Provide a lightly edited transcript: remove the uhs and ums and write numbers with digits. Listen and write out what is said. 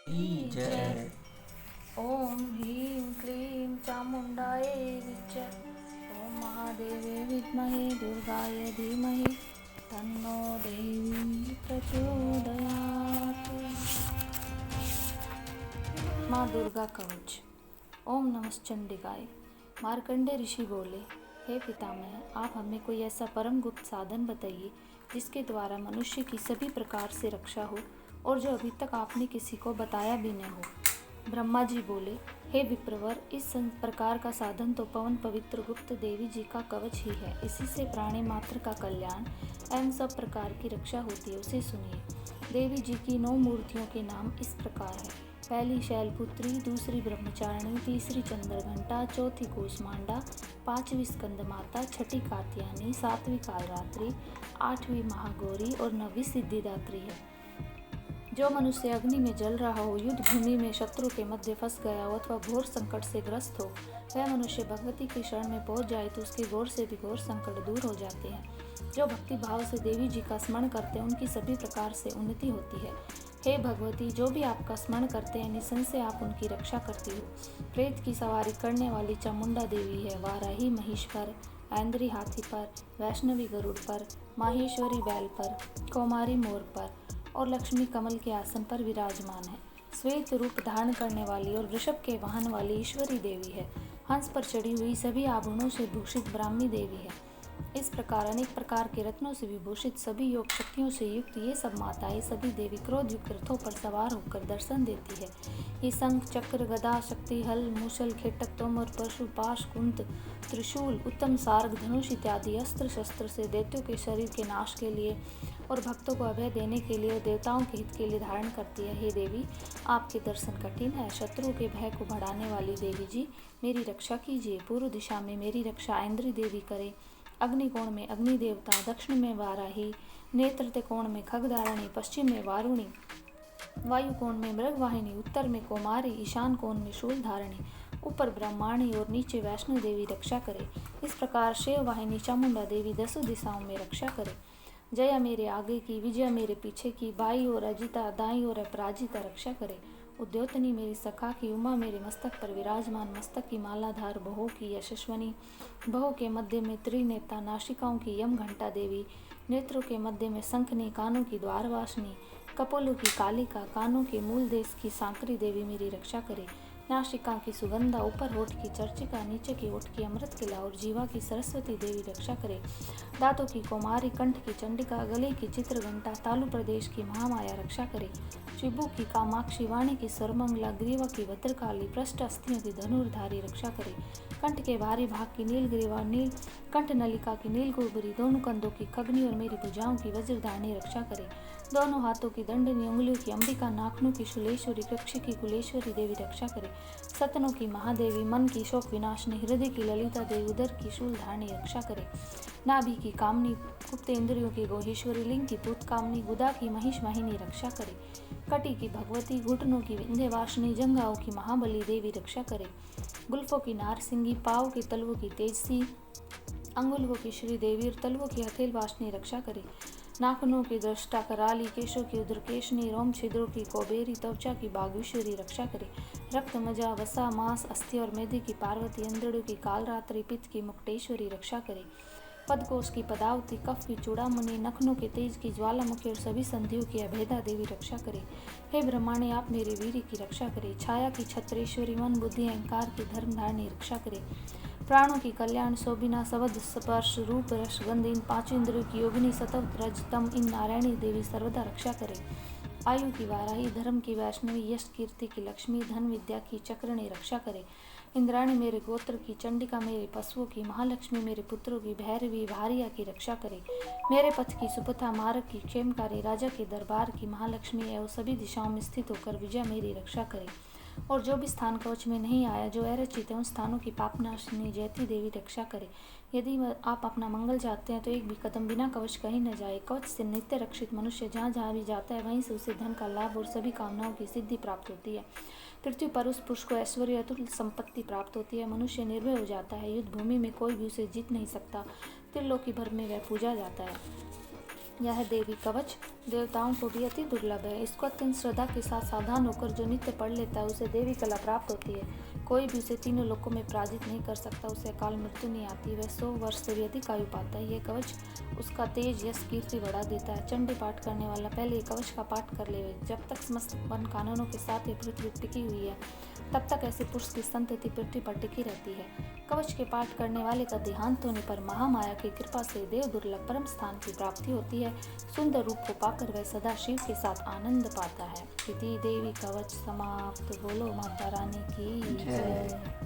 की जय। ओम ह्रीं क्लीं चामुण्डायै विच्च ओम महादेवे विद्महे दुर्गाय धीमहि तन्नो देवी प्रचोदयात्। माँ दुर्गा कवच। ओम नमश्चंडिकाय। मार्कंडे ऋषि बोले, हे पितामह, आप हमें कोई ऐसा परम गुप्त साधन बताइए जिसके द्वारा मनुष्य की सभी प्रकार से रक्षा हो और जो अभी तक आपने किसी को बताया भी न हो। ब्रह्मा जी बोले, हे विप्रवर, इस प्रकार का साधन तो पवन पवित्र गुप्त देवी जी का कवच ही है। इसी से प्राणी मात्र का कल्याण एवं सब प्रकार की रक्षा होती है। उसे सुनिए। देवी जी की 9 मूर्तियों के नाम इस प्रकार है। पहली शैलपुत्री, दूसरी ब्रह्मचारिणी, तीसरी चंद्रघंटा, चौथी कूष्मांडा, पांचवी स्कंद माता, छठी कात्यायनी, सातवीं कालरात्रि, आठवीं महागौरी और 9वीं सिद्धिदात्री है। जो मनुष्य अग्नि में जल रहा हो, युद्ध भूमि में शत्रु के मध्य फंस गया हो अथवा घोर संकट से ग्रस्त हो, वह मनुष्य भगवती की शरण में पहुंच जाए तो उसके घोर से भी घोर संकट दूर हो जाते हैं। जो भक्ति भाव से देवी जी का स्मरण करते हैं उनकी सभी प्रकार से उन्नति होती है। हे भगवती, जो भी आपका स्मरण करते हैं निसंशय आप उनकी रक्षा करती हो। प्रेत की सवारी करने वाली चामुंडा देवी है। वाराही महिष पर, ऐन्द्री हाथी पर, वैष्णवी गरुड़ पर, माहेश्वरी बैल पर, कौमारी मोर पर और लक्ष्मी कमल के आसन पर विराजमान है। श्वेत रूप धारण करने वाली और वृषभ के वाहन वाली ईश्वरी देवी है। हंस पर चढ़ी हुई सभी आभूषणों से भूषित ब्राह्मी देवी है। इस प्रकार अनेक प्रकार के रत्नों से विभूषित सभी योग शक्तियों से युक्त ये सब माताएं, सभी देवी क्रोध युक्त रथों पर सवार होकर दर्शन देती है। ये शंख, चक्र, गदा, शक्ति, हल, मूसल, खेटक, तोमर, परशु, पाश, कुंत, त्रिशूल, उत्तम सार्ग, धनुष इत्यादि अस्त्र शस्त्र से दैत्यों के शरीर के नाश के लिए और भक्तों को अभय देने के लिए और देवताओं के हित के लिए धारण करती है। हे देवी, आपके दर्शन कठिन है। शत्रु के भय को बढ़ाने वाली देवी जी, मेरी रक्षा कीजिए। पूर्व दिशा में मेरी रक्षा ऐन्द्री देवी करे, अग्निकोण में अग्नि देवता, दक्षिण में वाराही, नेत्र कोण में खगधारणी, पश्चिम में वारुणी, वायु कोण में मृगवाहिनी, उत्तर में कौमारी, ईशान कोण में शूलधारिणी, ऊपर ब्रह्माणी और नीचे वैष्णो देवी रक्षा करे। इस प्रकार शिव वाहिनी चामुंडा देवी 10 दिशाओं में रक्षा करे। जया मेरे आगे की, विजया मेरे पीछे की, बाई और अजिता, दाई और अपराजिता रक्षा करे। उद्योतनी मेरी सखा की, उमा मेरे मस्तक पर विराजमान, मस्तक की मालाधार बहो की यशस्वनी, बहो के मध्य में त्रिनेता, नासिकाओं की यम घंटा देवी, नेत्रों के मध्य में शंखनी, कानों की द्वारवासिनी, कपोलों की कालिका, कानों के मूल देश की सांकरी देवी मेरी रक्षा करे। नासिका की सुगंधा, ऊपर होठ की चर्चिका, नीचे की ओठ की अमृत किला और जीवा की सरस्वती देवी रक्षा करे। दांतों की कौमारी, कंठ की चंडिका, गले की चित्रघंटा, तालु प्रदेश की महामाया रक्षा करे। चिबू की कामाक्षी, वाणी की सर्वमंगला, ग्रीवा की भद्रकाली, पृष्ठ अस्थियों की धनुर्धारी रक्षा करे। कंठ के बाहरी भाग की नीलग्रीवा, नील कंठ नलिका की नीलगोबरी, दोनों कंधों की खगनी और मेरी भुजाओं की वज्रधारणी रक्षा करे। दोनों हाथों की दंडनी, उंगलियों की अंबिका, नाखनों की शुलेश्वरी, वृक्ष की कुलेश्वरी देवी रक्षा करे। सतनों की महादेवी, मन की शोक विनाशनी, हृदय की ललिता देवी, उदर की शूलधारणी रक्षा करे। नाभि की कामनी, गुप्त इंद्रियों की गोहेश्वरी, लिंग की पूत कामनी, गुदा की महिष वाहिनी रक्षा करे। कटी की भगवती, घुटनों की विंध्यवासिनी, जंघाओं की महाबली देवी रक्षा करे। गुल्फों की नारसिंगी, पाँव की तलवों की तेजसी, अंगुलों की श्रीदेवी और तलवों की हथेल वासनी रक्षा करे। नाखूनों की दृष्टा कराली, केशों की उद्रकेशनी, रोम छिद्रों की कौबेरी, त्वचा की बागेश्वरी रक्षा करे। रक्त, मजा, वसा, मांस, अस्थि और मेदे की पार्वती, अंधड़ों की कालरात्रि, पित्त की मुक्तेश्वरी रक्षा करे। पदकोश की पदावती, कफ की चूड़ामणि, नखनों के तेज की ज्वालामुखी और सभी संधियों की अभेदा देवी रक्षा करे। हे ब्रह्माणी, आप मेरे वीर की रक्षा करे। छाया की छत्रेश्वरी, मन बुद्धि अहंकार की धर्मधारिणी रक्षा करे। प्राणों की कल्याण शोभिना, शब्द, स्पर्श, रूप, रस, गंध, इन 5 इंद्रियों की योगिनी, सतव, रज, तम, इन नारायणी देवी सर्वदा रक्षा करे। आयु की वाराही, धर्म की वैष्णवी, यश कीर्ति की लक्ष्मी, धन विद्या की चक्रणी रक्षा करे। इंद्राणी मेरे गोत्र की, चंडिका मेरे पशुओं की, महालक्ष्मी मेरे पुत्रों की, भैरवी भारिया की रक्षा करे। मेरे पथ की सुपथा, मार्ग की क्षेमकारी, राजा के दरबार की महालक्ष्मी एवं सभी दिशाओं में स्थित होकर विजय मेरी रक्षा करे। और जो भी स्थान कवच में नहीं आया, जो अरचित है, उन स्थानों की पापनाशिनी जयती देवी रक्षा करे। यदि आप अपना मंगल चाहते हैं तो एक भी कदम बिना कवच कहीं न जाए। कवच से नित्य रक्षित मनुष्य जहाँ जहाँ भी जाता है वहीं से उसे धन का लाभ और सभी कामनाओं की सिद्धि प्राप्त होती है। पृथ्वी पर उस पुरुष को ऐश्वर्य अतुल संपत्ति प्राप्त होती है। मनुष्य निर्भय हो जाता है। युद्ध भूमि में कोई भी उसे जीत नहीं सकता। त्रिलोकी भर में वह पूजा जाता है। यह देवी कवच देवताओं को भी अति दुर्लभ है। इसको अत्यंत श्रद्धा के साथ सावधान होकर जो नित्य पढ़ लेता है उसे देवी कला प्राप्त होती है। कोई भी उसे तीनों लोकों में पराजित नहीं कर सकता, उसे अकाल मृत्यु नहीं आती, वह 100 वर्ष से भी अधिक आयु पाता है। यह कवच उसका तेज यश कीर्ति बढ़ा देता है। चंडी पाठ करने वाला पहले ये कवच का पाठ कर ले। जब तक समस्त वन कानूनों के साथ ये पृथ्वी टिकी हुई है तब तक ऐसे पुरुष की संतति पृथ्वी पर टिकी रहती है। कवच के पाठ करने वाले का देहांत होने पर महामाया की कृपा से देव दुर्लभ परम स्थान की प्राप्ति होती है। सुंदर रूप को पाकर वह सदा शिव के साथ आनंद पाता है। इति देवी कवच समाप्त। बोलो माता रानी की जय।